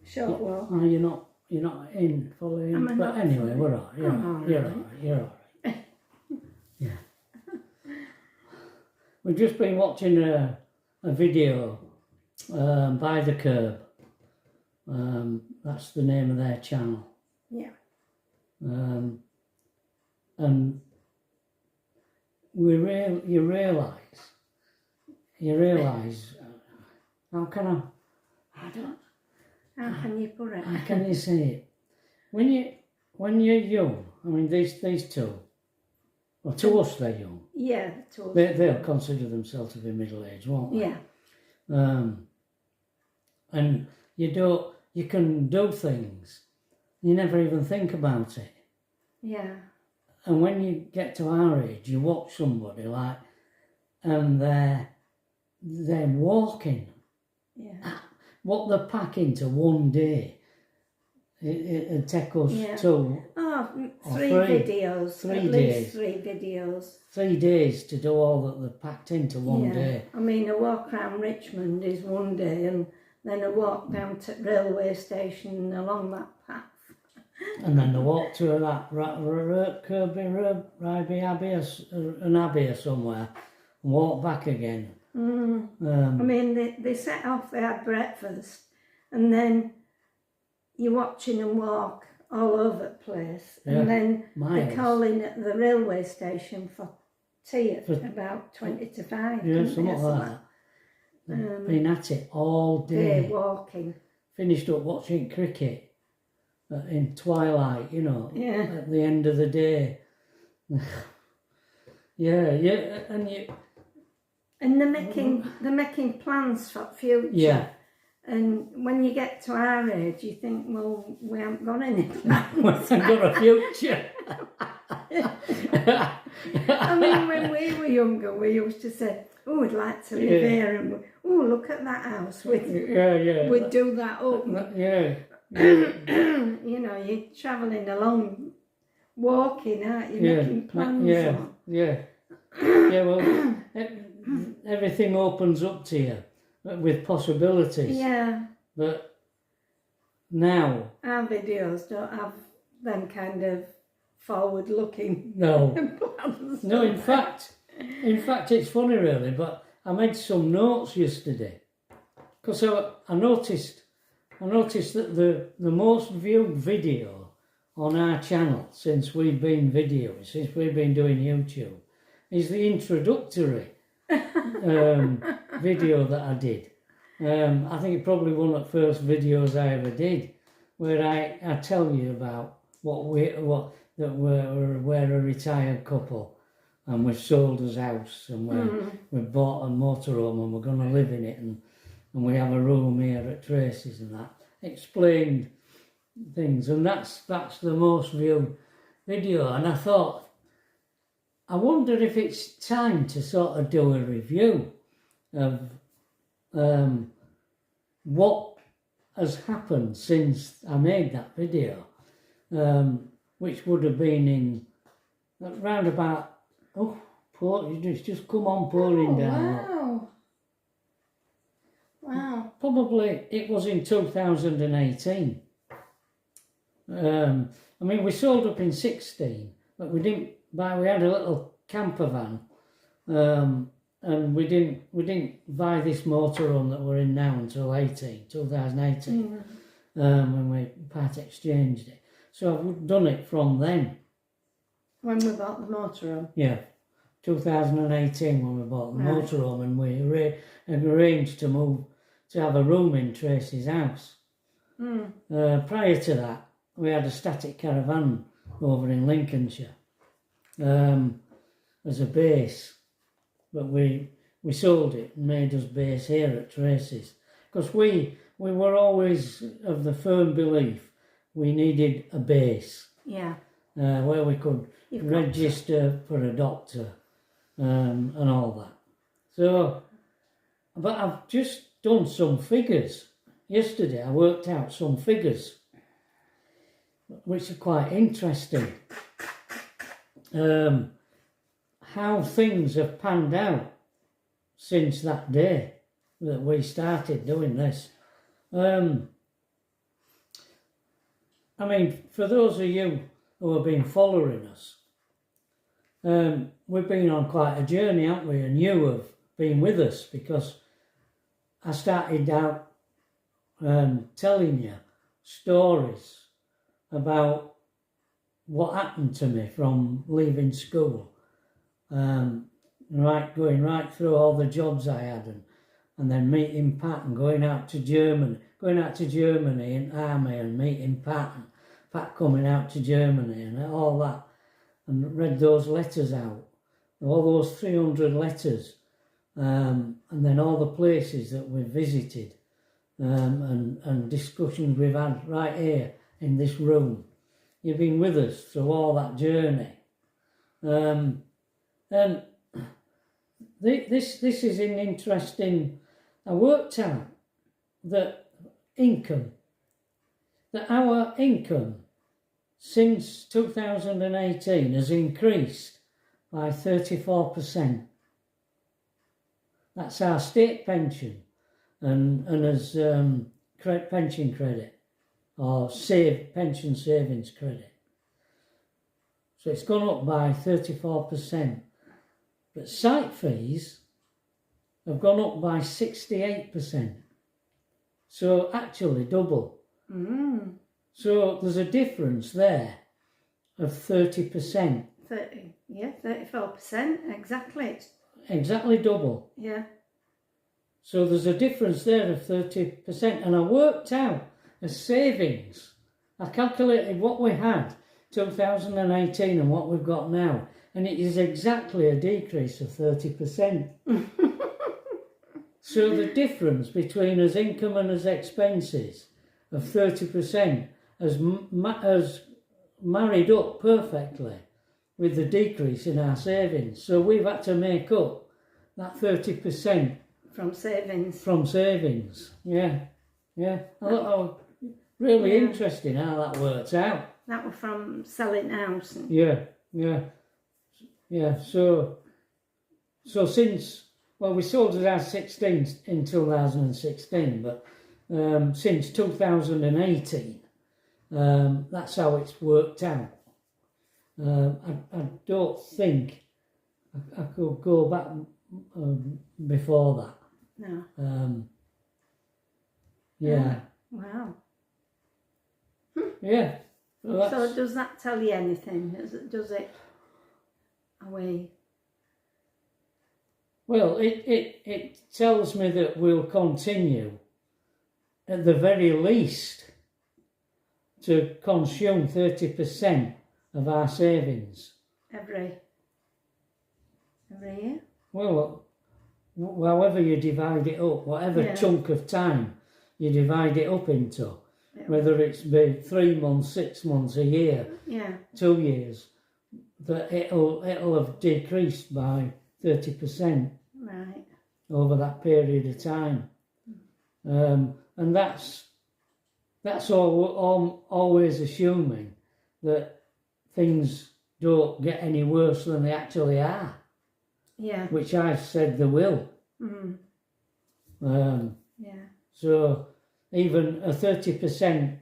Sure, well. Oh, you're not in fully in, but not anyway, fully. we're all right. You're all right. Yeah. We've just been watching a video by the Curb. That's the name of their channel. Yeah. And you realise how can I don't. How can you put it? How can you say it? When you're young, I mean these two, well to us they're young. Yeah, to us. They'll consider themselves to be middle-aged, won't they? Yeah. And you can do things, you never even think about it. Yeah. And when you get to our age, you watch somebody like, and they're walking. Yeah. What they're packing to one day, it'd take us two. Oh, three videos. 3 at days. least 3 videos. 3 days to do all that they're packed into one day. I mean, a walk around Richmond is one day, and then a walk down to railway station along that path. And then they walk to that Kirby Abbey an abbey or somewhere, and walk back again. I mean, they set off, they had breakfast, and then you're watching them walk all over the place, and then miles. they call in at the railway station for tea at about 20 to 5. Yeah, something like that. They've been at it all day. They're walking. Finished up watching cricket in twilight, at the end of the day. And they're making plans for the future. Yeah. And when you get to our age, you think, well, we haven't got any plans. We haven't got a future. I mean, when we were younger, we used to say, oh, we'd like to live here, and oh, look at that house. We'd do that up. You're travelling along, walking, aren't you? Making plans. Well, everything opens up to you with possibilities. Yeah. But now our videos don't have them kind of forward-looking plans. No, in fact, it's funny really, but I made some notes yesterday because I noticed that the most viewed video on our channel since we've been doing YouTube, is the introductory video that I did. I think it probably one of the first videos I ever did, where I tell you about we're a retired couple, and we've sold us house, and we've bought a motorhome, and we're going to live in it, and we have a room here at Tracy's, and that explained things, and that's the most viewed video. And I thought, I wonder if it's time to sort of do a review of what has happened since I made that video, which would have been in round about, it's just come on pouring down. Wow. Probably it was in 2018. I mean, we sold up in 16, but we didn't buy. We had a little camper van, and we didn't buy this motorhome that we're in now until 2018, when we part exchanged it. So I've done it from then. When we bought the motorhome. Yeah, 2018 when we bought the motorhome, and we arranged to move to have a room in Tracy's house. Prior to that, we had a static caravan over in Lincolnshire as a base, but we sold it and made us base here at Tracy's, because we were always of the firm belief we needed a base, where we could register for a doctor and all that. So, but I've just done some figures. Yesterday I worked out some figures which are quite interesting. how things have panned out since that day that we started doing this. I mean, for those of you who have been following us, we've been on quite a journey, haven't we? And you have been with us, because I started out telling you stories about what happened to me from leaving school, going right through all the jobs I had, and then meeting Pat and going out to Germany in army and meeting Pat, and Pat coming out to Germany and all that, and read those letters out, all those 300 letters, and then all the places that we've visited, and discussions we've had right here in this room. You've been with us through all that journey. And this is an interesting... I worked out that our income since 2018 has increased by 34%. That's our state pension and as pension credit, or pension savings credit. So it's gone up by 34%. But site fees have gone up by 68%. So actually double. So there's a difference there of 30%. 34%, exactly. Exactly double. Yeah. So there's a difference there of 30%. And I worked out as savings. I calculated what we had 2018 and what we've got now. And it is exactly a decrease of 30%. So the difference between us income and us expenses of 30% has married up perfectly with the decrease in our savings. So we've had to make up that 30% from savings. From savings, yeah. I thought, really interesting how that works out. That was from selling house. Yeah. So since, well, we sold it as 16 in 2016, but since 2018, that's how it's worked out. I don't think I could go back before that. No. Yeah. Wow. Yeah. So does that tell you anything? Does it? Away. Well, it tells me that we'll continue, at the very least, to consume 30% of our savings. Every year? Well, however you divide it up, whatever chunk of time you divide it up into, whether it's been 3 months, 6 months, a year, 2 years, that it'll have decreased by 30%. Right. Over that period of time. And that's always assuming that things don't get any worse than they actually are. Yeah. Which I've said they will. So even a 30%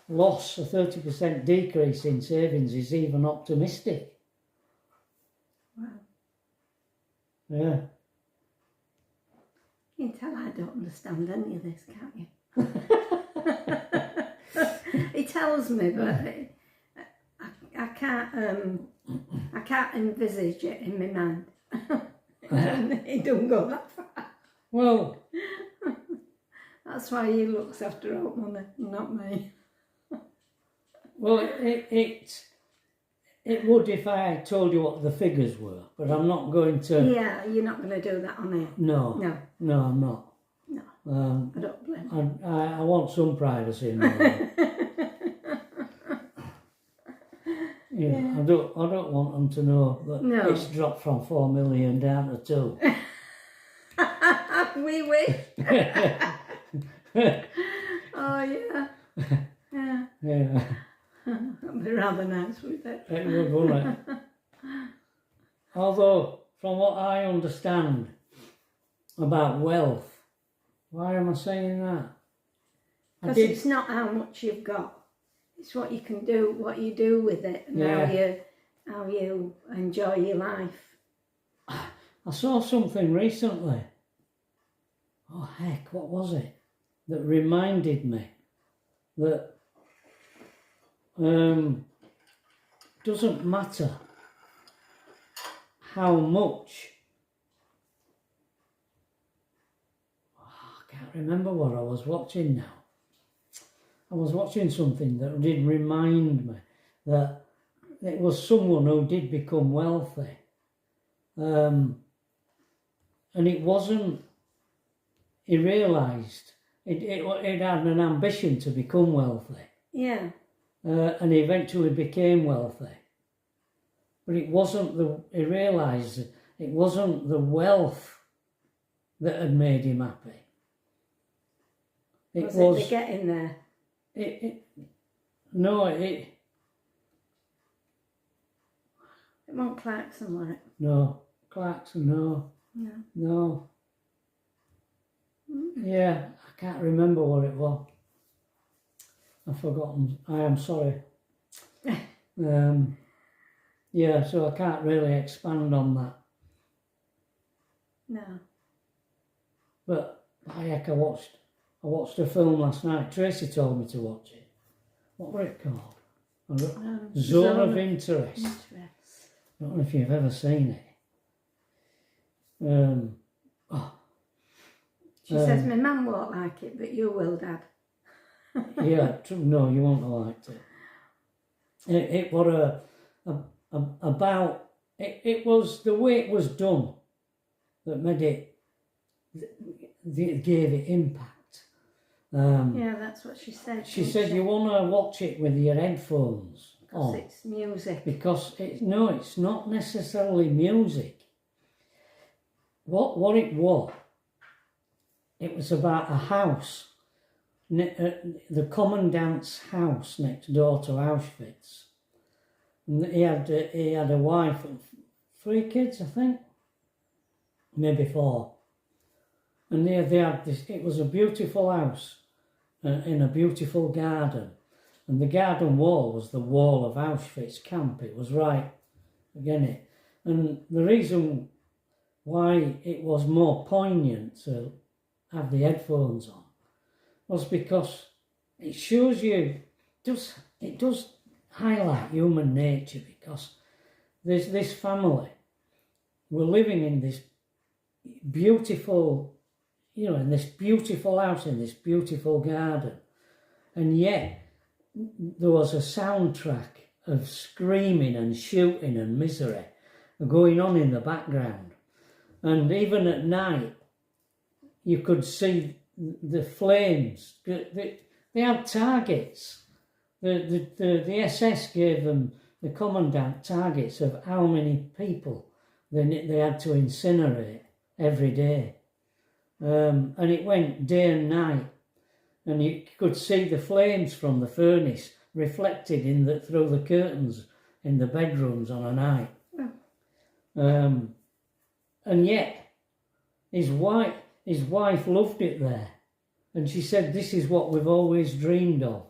loss, a 30% decrease in savings is even optimistic. Wow. Yeah. You can tell I don't understand any of this, can't you? He tells me, but I can't envisage it in my mind. It don't go that far. Well, that's why he looks after all money, not me. Well, it would if I told you what the figures were, but I'm not going to. Yeah, you're not going to do that on here. No, I'm not. No, I don't blame you. I want some privacy in my life. I don't want them to know that it's dropped from 4 million down to 2. We wish. Oh yeah. Yeah. That'd be rather nice, wouldn't it? It would, wouldn't it? Although from what I understand about wealth, why am I saying that? Because it's not how much you've got. It's what you can do, what you do with it, and how you enjoy your life. I saw something recently. Oh heck, what was it? That reminded me that doesn't matter how much. I can't remember what I was watching now. I was watching something that did remind me that it was someone who did become wealthy. And it wasn't, he realised it had an ambition to become wealthy. Yeah. And he eventually became wealthy. But it wasn't he realised it wasn't the wealth that had made him happy. Was it the getting there? It won't Clarkson, was it? No. Clarkson, no. Yeah, I can't remember what it was. I've forgotten. I am sorry. Yeah, so I can't really expand on that. No. But heck, I watched a film last night. Tracy told me to watch it. What was it called? Zone of Interest. I don't know if you've ever seen it. She says my mum won't like it, but you will, Dad. Yeah, no, you won't have liked it. It was about it was the way it was done that made it, gave it impact. Yeah, that's what she said. She said you want to watch it with your headphones on. Because it's music. Because it's not necessarily music. What it was about a house, the commandant's house next door to Auschwitz. And he had a wife and 3 kids, I think, maybe 4. And they had this. It was a beautiful house in a beautiful garden, and the garden wall was the wall of Auschwitz camp. It was right again it, and the reason why it was more poignant to have the headphones on was because it shows you, it does highlight human nature, because there's this family were living in this beautiful, in this beautiful house, in this beautiful garden, and yet there was a soundtrack of screaming and shooting and misery going on in the background. And even at night, you could see the flames. They had targets. The SS gave them, the commandant, targets of how many people they had to incinerate every day. And it went day and night. And you could see the flames from the furnace reflected through the curtains in the bedrooms on a night. And yet, his wife loved it there. And she said, this is what we've always dreamed of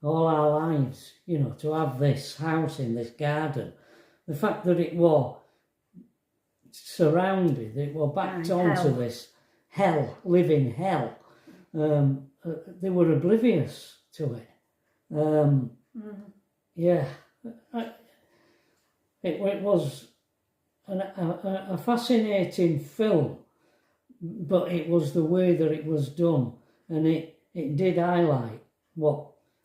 all our lives, to have this house in this garden. The fact that it was surrounded, it was backed onto this living hell. They were oblivious to it. Yeah. It was a fascinating film, but it was the way that it was done, and it did highlight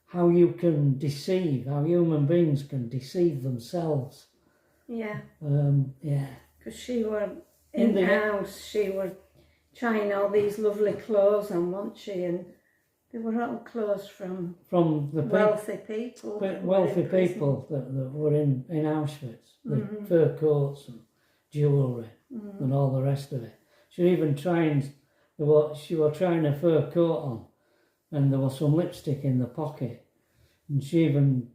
how you can deceive, how human beings can deceive themselves. Yeah. Yeah. Because she were in the house, she were trying all these lovely clothes on, wasn't she? And they were all clothes from the wealthy people. Wealthy people that were in Auschwitz. The fur coats and jewellery and all the rest of it. She even she was trying a fur coat on, and there was some lipstick in the pocket, and she even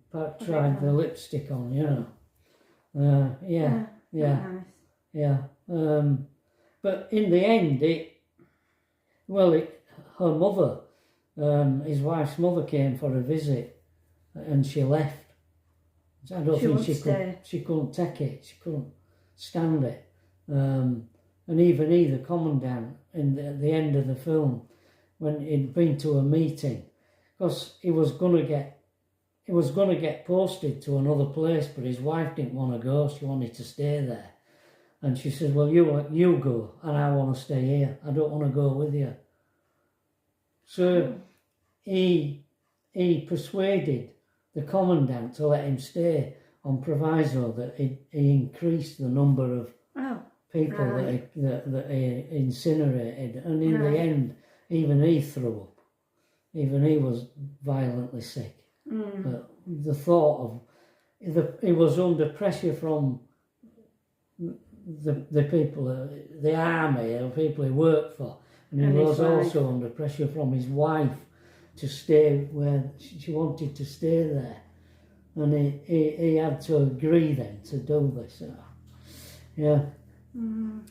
tried the lipstick on, Yeah. Nice. Yeah. But in the end, her mother, his wife's mother came for a visit, and she left. I don't think she couldn't take it. She couldn't stand it. And even he, the commandant, at the end of the film, when he'd been to a meeting, because he was going to get posted to another place, but his wife didn't want to go. She wanted to stay there, and she said, "Well, you go, and I want to stay here. I don't want to go with you." So he persuaded the commandant to let him stay on proviso that he increased the number of people that he incinerated, and in the end, even he threw up. Even he was violently sick. But the thought of he was under pressure from the people, the army, the people he worked for, and he was also under pressure from his wife to stay where she wanted to stay there, and he had to agree then to do this. Yeah,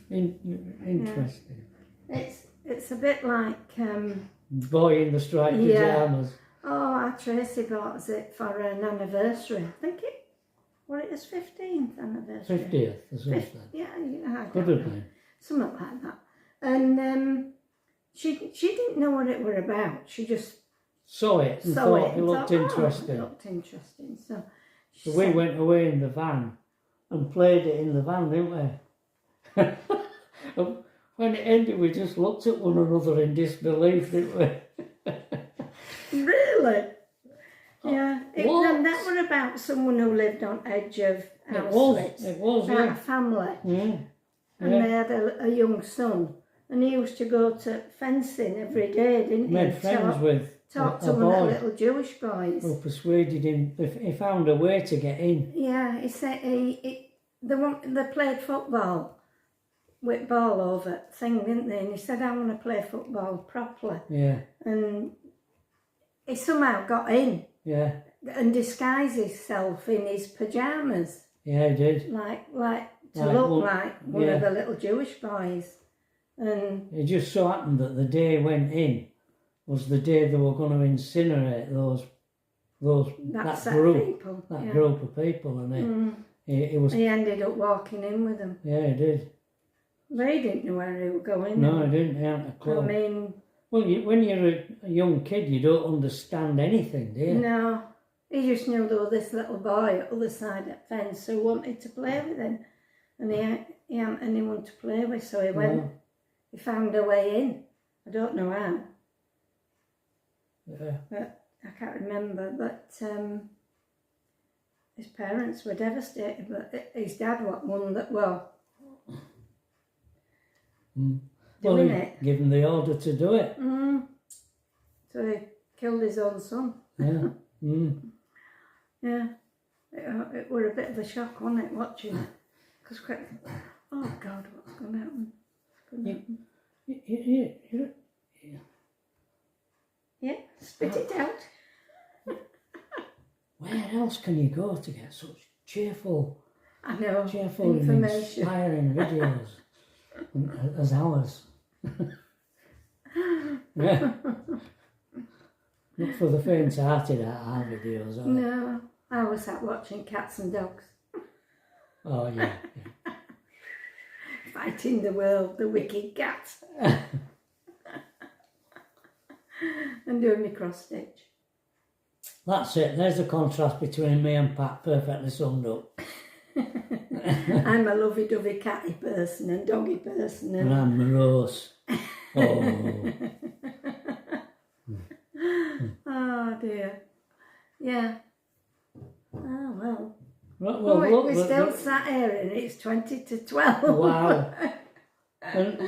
interesting. Yeah. It's a bit like Boy in the Striped Pyjamas. Oh, our Tracy bought it for an anniversary. I think it was 15th anniversary. 50th or something. Yeah, could have been. Something like that. And she didn't know what it were about. She just saw it and thought it looked interesting. It looked interesting. So we went away in the van and played it in the van, didn't we? When it ended, we just looked at one another in disbelief, didn't we? Really? Yeah. And that was about someone who lived on edge of Auschwitz. It was, a family. Yeah. And they had a young son. And he used to go to fencing every day, didn't he? Made friends with talk to one of the little Jewish boys. Who persuaded him, he found a way to get in. Yeah, he said they played football with ball over thing, didn't they? And he said, I want to play football properly. Yeah. And he somehow got in. Yeah. And disguised himself in his pyjamas. Yeah, he did. Like one of the little Jewish boys. And it just so happened that the day he went in was the day they were going to incinerate that group of people, and he ended up walking in with them. Yeah, he did. They didn't know where they were going. No, he didn't. He hadn't a clue. I mean, well, when you're a young kid, you don't understand anything, do you? No, he just knew there was this little boy at the other side of the fence who wanted to play with him, and he hadn't anyone to play with, so he went. No. He found a way in. I don't know how. Yeah. But I can't remember. But his parents were devastated. But his dad won that. Well, doing it. Give him the order to do it. So he killed his own son. Yeah. Yeah. It were a bit of a shock, wasn't it, watching it? Because oh God, what's going to happen? Yeah, spit it out. Where else can you go to get such cheerful information, inspiring videos as ours? Yeah. Not for the faint-hearted, our videos, are they? No, I was sat watching Cats and Dogs. Oh, yeah. Fighting the world, the wicked cat. And doing my cross stitch. That's it. There's the contrast between me and Pat, perfectly summed up. I'm a lovey-dovey catty person and doggy person. And I'm morose. Oh. Oh dear. Yeah. Oh well. Well, we're still sat here and it's 20 to 12. Wow. And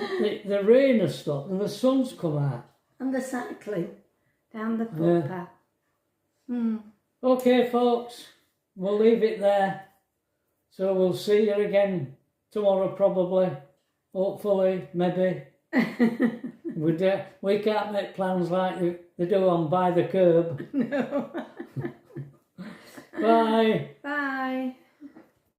the rain has stopped and the sun's come out. And the cycling down the footpath. Okay, folks, we'll leave it there. So we'll see you again tomorrow, probably. Hopefully, maybe. We can't make plans like they do on By the Curb. No. Bye. Bye.